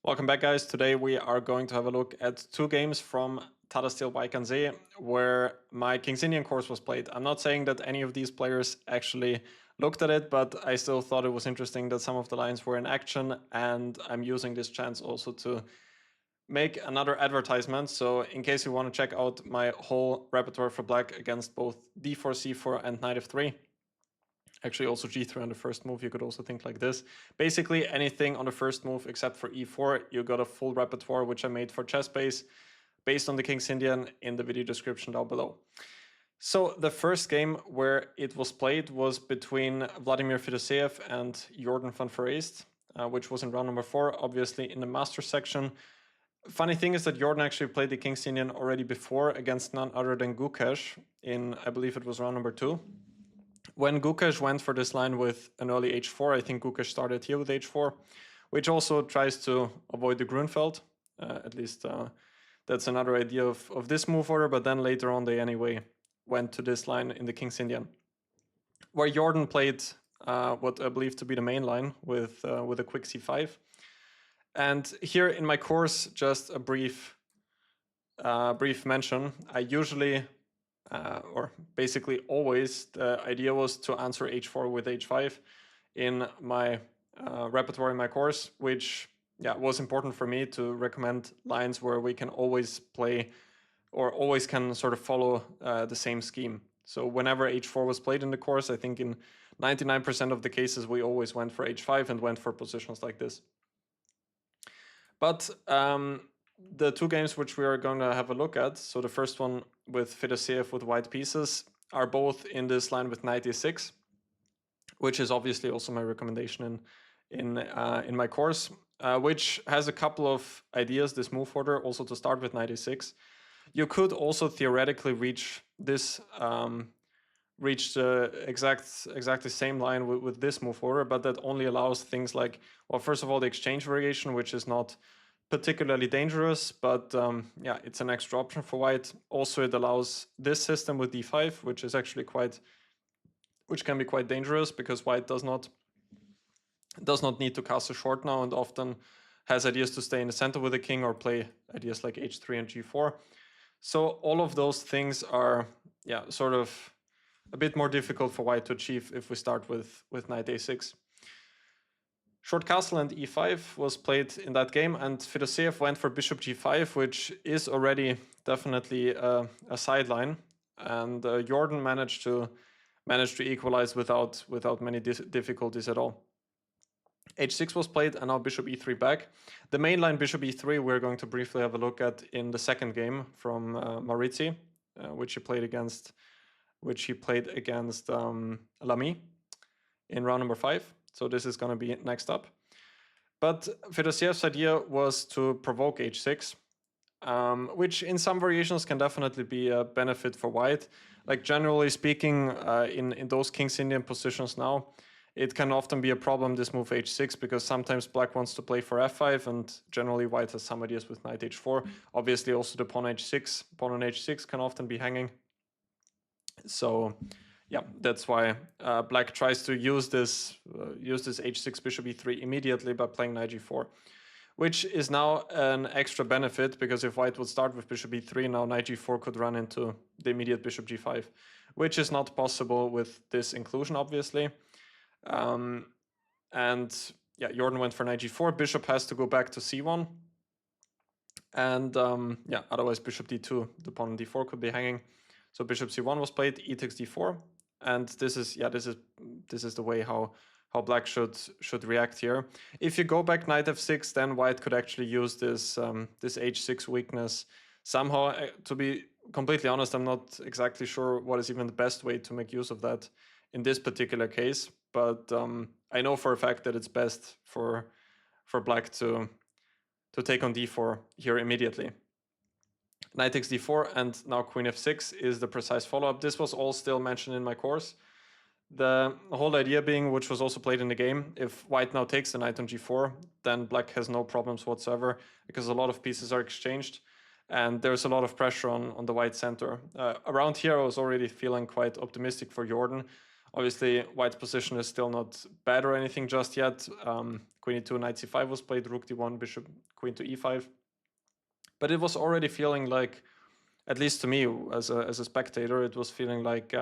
Welcome back, guys. Today we are going to have a look at two games from Tata Steel Wijk where my King's Indian course was played. I'm not saying that any of these players actually looked at it, but I still thought it was interesting that some of the lines were in action, and I'm using this chance also to make another advertisement. So in case you want to check out my whole repertoire for black against both d4, c4, and knight f3, actually also g3 on the first move, you could also think like this. Basically anything on the first move except for e4, you got a full repertoire which I made for ChessBase based on the King's Indian in the video description down below. So the first game where it was played was between Vladimir Fedorchuk and Jordan van Foreest, which was in round number 4, obviously in the master section. Funny thing is that Jordan actually played the King's Indian already before against none other than Gukesh in, I believe it was round number 2. When Gukesh went for this line with an early h4, I think Gukesh started here with h4, which also tries to avoid the Grunfeld. At least that's another idea of this move order, but then later on they anyway went to this line in the King's Indian, where Jordan played what I believe to be the main line with a quick c5. And here in my course, just a brief mention, I usually or basically always, the idea was to answer h4 with h5 in my repertoire in my course, which was important for me to recommend lines where we can always play or always can sort of follow the same scheme. So whenever h4 was played in the course, I think in 99% of the cases we always went for h5 and went for positions like this. But the two games which we are going to have a look at, so the first one with Fedorchuk with white pieces, are both in this line with knight e6, which is obviously also my recommendation in my course, which has a couple of ideas, this move order, also to start with knight e6. You could also theoretically reach this, reach the exactly same line with this move order, but that only allows things like, well, first of all, the exchange variation, which is not particularly dangerous, but it's an extra option for white. Also, it allows this system with d5, which is actually which can be quite dangerous because white does not need to cast a short now and often has ideas to stay in the center with the king or play ideas like h3 and g4. So all of those things are sort of a bit more difficult for white to achieve if we start with knight a6. Short castle and e5 was played in that game, and Fedorchuk went for bishop g5, which is already definitely a sideline, and Jordan managed to equalize without many difficulties at all. h6 was played, and now bishop e3 back. The main line bishop e3 we're going to briefly have a look at in the second game from Murzin, which he played against Lamy in round number 5. So this is going to be next up. But Fedorchuk's idea was to provoke h6, which in some variations can definitely be a benefit for white. Like generally speaking, in those King's Indian positions now, it can often be a problem, this move h6, because sometimes black wants to play for f5, and generally white has some ideas with knight h4. Obviously also the pawn h6, pawn on h6 can often be hanging. So that's why black tries to use this h6 bishop e3 immediately by playing knight g4, which is now an extra benefit, because if white would start with bishop e3, now knight g4 could run into the immediate bishop g5, which is not possible with this inclusion, obviously. Jordan went for knight g4, bishop has to go back to c1, and otherwise bishop d2, the pawn on d4 could be hanging. So bishop c1 was played, e takes d4, and this is the way how black should react here. If you go back knight f6, then white could actually use this h6 weakness somehow. To be completely honest, I'm not exactly sure what is even the best way to make use of that in this particular case, but I know for a fact that it's best for black to take on d4 here immediately. Knight takes d4, and now queen f6 is the precise follow-up. This was all still mentioned in my course. The whole idea being, which was also played in the game, if white now takes the knight on g4, then black has no problems whatsoever, because a lot of pieces are exchanged, and there's a lot of pressure on the white center. Around here, I was already feeling quite optimistic for Jordan. Obviously, white's position is still not bad or anything just yet. queen e2, knight c5 was played, rook d1, bishop, queen to e5. But it was already feeling like, at least to me as a spectator, it was feeling like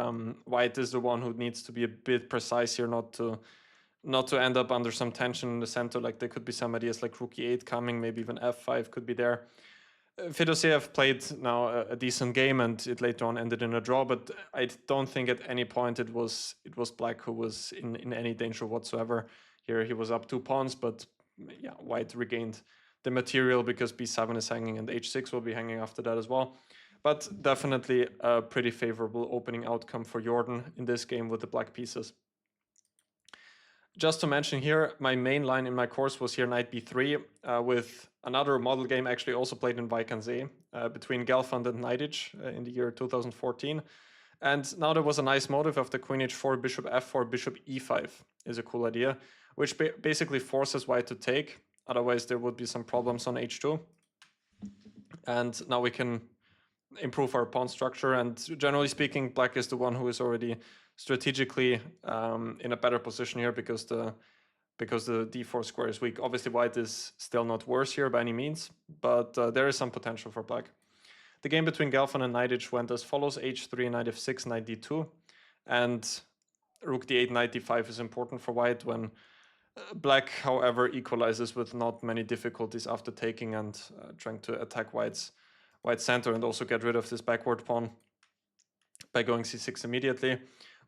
white is the one who needs to be a bit precise here, not to end up under some tension in the center. Like there could be some ideas like rook e8 coming, maybe even f5 could be there. Fedorchuk played now a decent game, and it later on ended in a draw, but I don't think at any point it was black who was in any danger whatsoever. Here he was up 2 pawns, but yeah, white regained the material because b7 is hanging and h6 will be hanging after that as well. But definitely a pretty favorable opening outcome for Jordan in this game with the black pieces. Just to mention here, my main line in my course was here knight b3 with another model game actually also played in Vaikanze between Gelfand and Neidich in the year 2014. And now there was a nice motive of the queen h4, bishop f4, bishop e5 is a cool idea, which basically forces white to take. Otherwise there would be some problems on h2. And now we can improve our pawn structure, and generally speaking, black is the one who is already strategically in a better position here because the d4 square is weak. Obviously white is still not worse here by any means, but there is some potential for black. The game between Gelfand and Neidich went as follows: h3, knight f6, knight d2, and rook d8, knight d5 is important for white when black, however, equalizes with not many difficulties after taking and trying to attack white's center and also get rid of this backward pawn by going c6 immediately,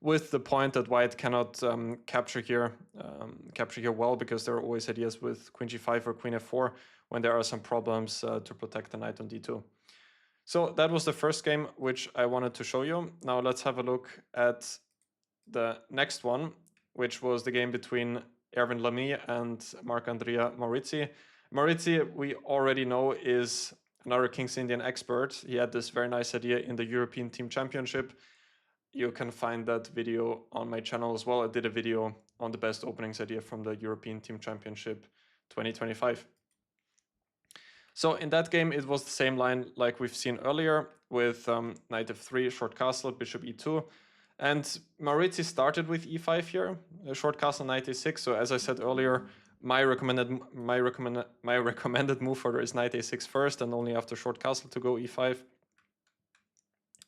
with the point that white cannot capture here well, because there are always ideas with queen g5 or queen f4 when there are some problems to protect the knight on d2. So that was the first game which I wanted to show you. Now let's have a look at the next one, which was the game between Erwin Lamy and Marc-Andrea Maurizi. Maurizi, we already know, is another King's Indian expert. He had this very nice idea in the European Team Championship. You can find that video on my channel as well. I did a video on the best openings idea from the European Team Championship 2025. So in that game, it was the same line like we've seen earlier with knight f3, short castle, bishop e2. And Maurizi started with e5 here, short castle, knight a6. So as I said earlier, my recommended move further is knight a6 first, and only after short castle to go e5.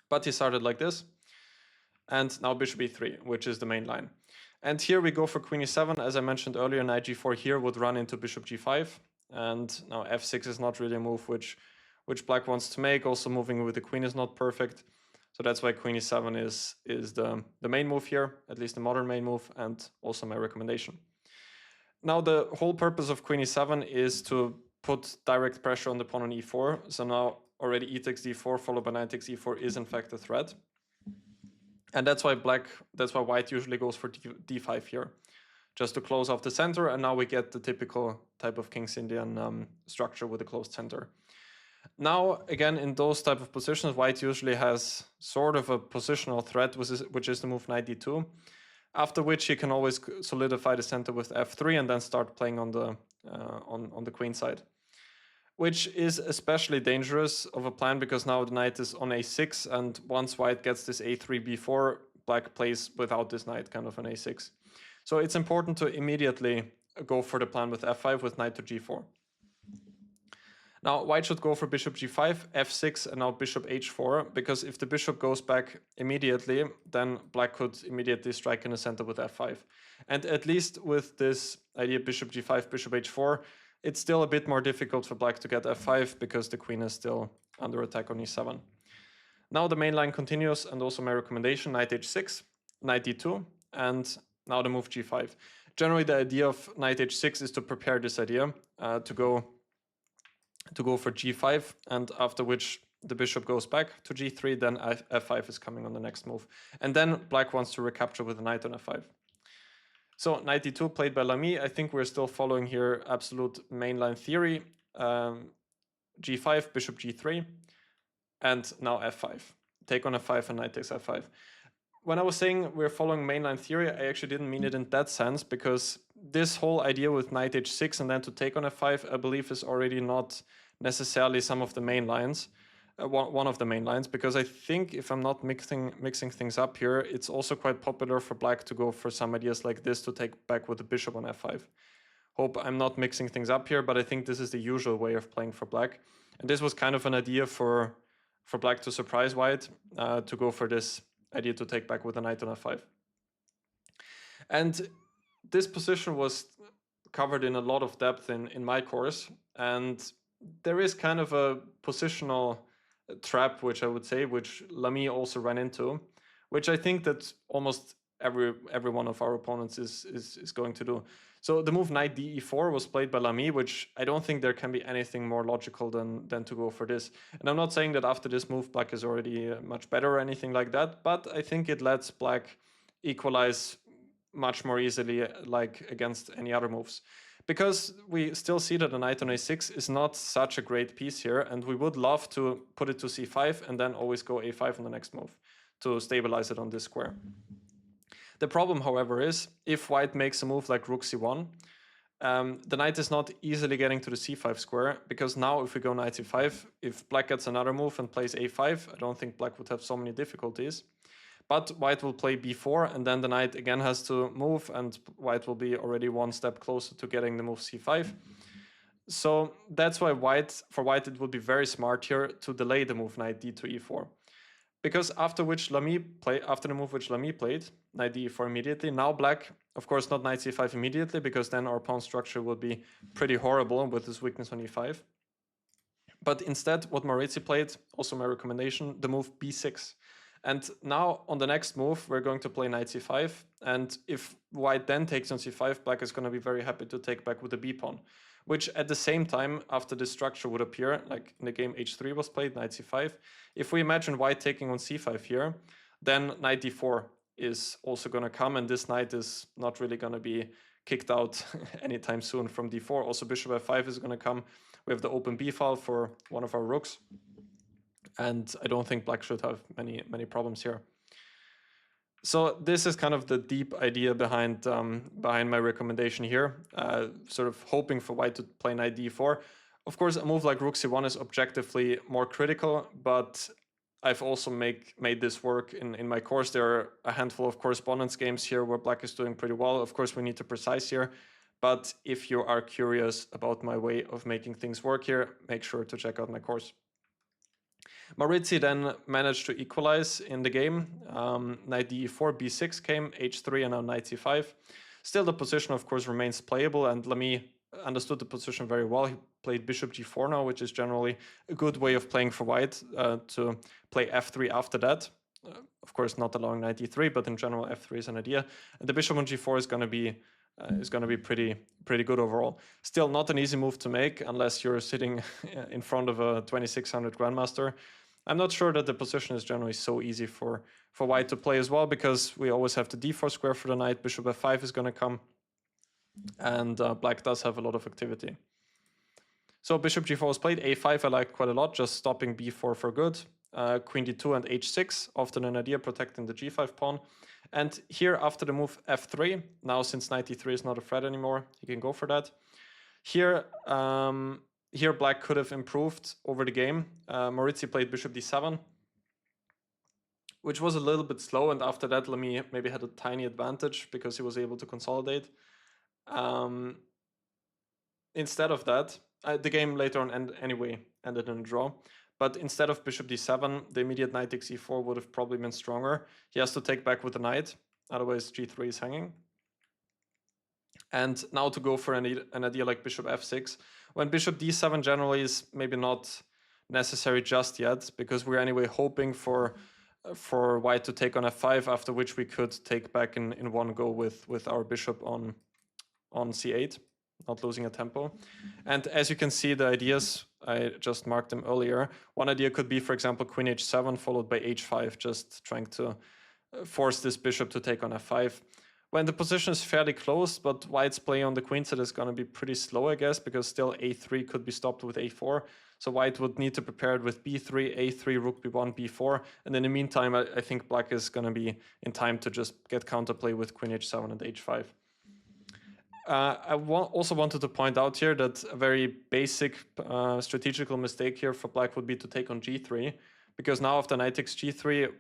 But he started like this, and now bishop e3, which is the main line. And here we go for queen e7. As I mentioned earlier, knight g4 here would run into bishop g5, and now f6 is not really a move which black wants to make. Also moving with the queen is not perfect, so that's why queen e7 is the main move here, at least the modern main move, and also my recommendation. Now the whole purpose of queen e7 is to put direct pressure on the pawn on e4. So now already e takes d4 followed by knight takes e4 is in fact a threat. And that's why white usually goes for d5 here, just to close off the center. And now we get the typical type of King's Indian structure with a closed center. Now, again, in those type of positions, white usually has sort of a positional threat, which is the move knight d2. After which he can always solidify the center with f3 and then start playing on the queen side, which is especially dangerous of a plan because now the knight is on a6, and once white gets this a3 b4, black plays without this knight kind of an a6. So it's important to immediately go for the plan with f5 with knight to g4. Now white should go for bishop g5, f6, and now bishop h4, because if the bishop goes back immediately, then black could immediately strike in the center with f5. And at least with this idea bishop g5, bishop h4, it's still a bit more difficult for black to get f5 because the queen is still under attack on e7. Now the main line continues, and also my recommendation, knight h6, knight d2, and now the move g5. Generally the idea of knight h6 is to prepare this idea to go for g5, and after which the bishop goes back to g3, then f5 is coming on the next move. And then black wants to recapture with a knight on f5. So knight d2 played by Lamy. I think we're still following here absolute mainline theory. G5, bishop g3, and now f5. Take on f5 and knight takes f5. When I was saying we're following mainline theory, I actually didn't mean it in that sense, because this whole idea with knight h6 and then to take on f5, I believe is already not necessarily some of the main lines, one of the main lines, because I think, if I'm not mixing things up here, it's also quite popular for black to go for some ideas like this to take back with the bishop on f5, Hope I'm not mixing things up here, but I think this is the usual way of playing for black. And this was kind of an idea for black to surprise white, to go for this idea to take back with a knight on f5. And this position was covered in a lot of depth in my course, and there is kind of a positional trap, which I would say, which Lamy also ran into, which I think that almost every one of our opponents is going to do. So the move knight d e4 was played by Lamy, which I don't think there can be anything more logical than to go for this. And I'm not saying that after this move black is already much better or anything like that, but I think it lets black equalize much more easily, like against any other moves. Because we still see that a knight on a6 is not such a great piece here, and we would love to put it to c5 and then always go a5 on the next move to stabilize it on this square. The problem, however, is if white makes a move like rook c1, the knight is not easily getting to the c5 square, because now if we go knight c5, if black gets another move and plays a5, I don't think black would have so many difficulties. But white will play b4, and then the knight again has to move, and white will be already one step closer to getting the move c5. So that's why for white it would be very smart here to delay the move knight d to e4. Because after the move which Lamy played, knight d e4 immediately, now black, of course not knight c5 immediately, because then our pawn structure would be pretty horrible with this weakness on e5. But instead, what Murzin played, also my recommendation, the move b6. And now on the next move, we're going to play knight c5. And if white then takes on c5, black is going to be very happy to take back with the b pawn, which at the same time, after this structure would appear, like in the game h3 was played, knight c5. If we imagine white taking on c5 here, then knight d4 is also going to come, and this knight is not really going to be kicked out anytime soon from d4. Also bishop f5 is going to come. We have the open b file for one of our rooks, and I don't think black should have many problems here. So this is kind of the deep idea behind my recommendation here, sort of hoping for white to play knight d4. Of course, a move like rook c1 is objectively more critical, but I've also made this work in my course. There are a handful of correspondence games here where black is doing pretty well. Of course, we need to precise here, but if you are curious about my way of making things work here, make sure to check out my course. Murzin then managed to equalize in the game. Knight d4, b6 came, h3, and now knight c5. Still, the position, of course, remains playable, and Lamy understood the position very well. He played bishop g4 now, which is generally a good way of playing for white, to play f3 after that. Of course, not allowing knight d3, but in general, f3 is an idea. And the bishop on g4 is going to be pretty good overall. Still not an easy move to make unless you're sitting in front of a 2600 Grandmaster. I'm not sure that the position is generally so easy for white to play as well, because we always have the d4 square for the knight, bishop f5 is going to come, and black does have a lot of activity. So bishop g4 was played, a5 I like quite a lot, just stopping b4 for good. Queen d2 and h6, often an idea protecting the g5 pawn. And here after the move f3, now since knight e3 is not a threat anymore, he can go for that. Here, here black could have improved over the game. Murzin played bishop d7, which was a little bit slow, and after that Lamy maybe had a tiny advantage because he was able to consolidate. Instead of that, the game later on ended in a draw. But instead of bishop d7, the immediate knight takes e4 would have probably been stronger. He has to take back with the knight, otherwise g3 is hanging. And now to go for an idea like bishop f6, when bishop d7 generally is maybe not necessary just yet, because we're anyway hoping for white to take on f5, after which we could take back in one go with our bishop on c8, not losing a tempo. And as you can see, the ideas, I just marked them earlier. One idea could be, for example, queen h7 followed by h5, just trying to force this bishop to take on f5. When the position is fairly close, but white's play on the queen side is going to be pretty slow, I guess, because still a3 could be stopped with a4. So white would need to prepare it with b3, a3, rook b1, b4. And in the meantime, I think black is going to be in time to just get counterplay with queen h7 and h5. I also wanted to point out here that a very basic strategical mistake here for black would be to take on g3, because now after knight takes g3,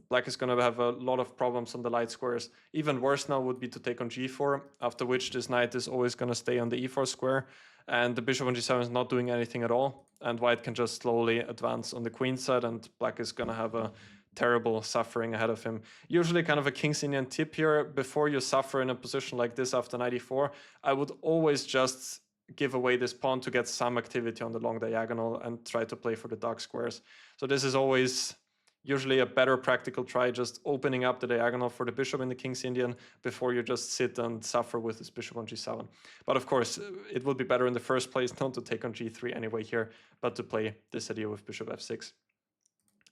black is going to have a lot of problems on the light squares. Even worse now would be to take on g4, after which this knight is always going to stay on the e4 square, and the bishop on g7 is not doing anything at all, and white can just slowly advance on the queen side, and black is going to have a terrible suffering ahead of him. Usually kind of a King's Indian tip here, before you suffer in a position like this after knight e4, I would always just give away this pawn to get some activity on the long diagonal and try to play for the dark squares. So this is always usually a better practical try, just opening up the diagonal for the bishop in the King's Indian before you just sit and suffer with this bishop on g7. But of course, it would be better in the first place not to take on g3 anyway here, but to play this idea with bishop f6.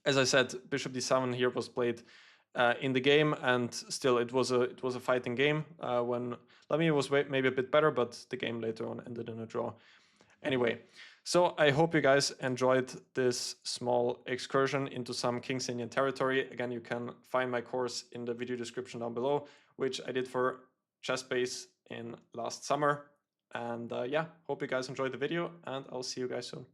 As I said, bishop d7 here was played in the game, and still it was a fighting game when Lamy was maybe a bit better, but the game later on ended in a draw. Anyway, so I hope you guys enjoyed this small excursion into some King's Indian territory. Again, you can find my course in the video description down below, which I did for ChessBase in last summer. And yeah, hope you guys enjoyed the video, and I'll see you guys soon.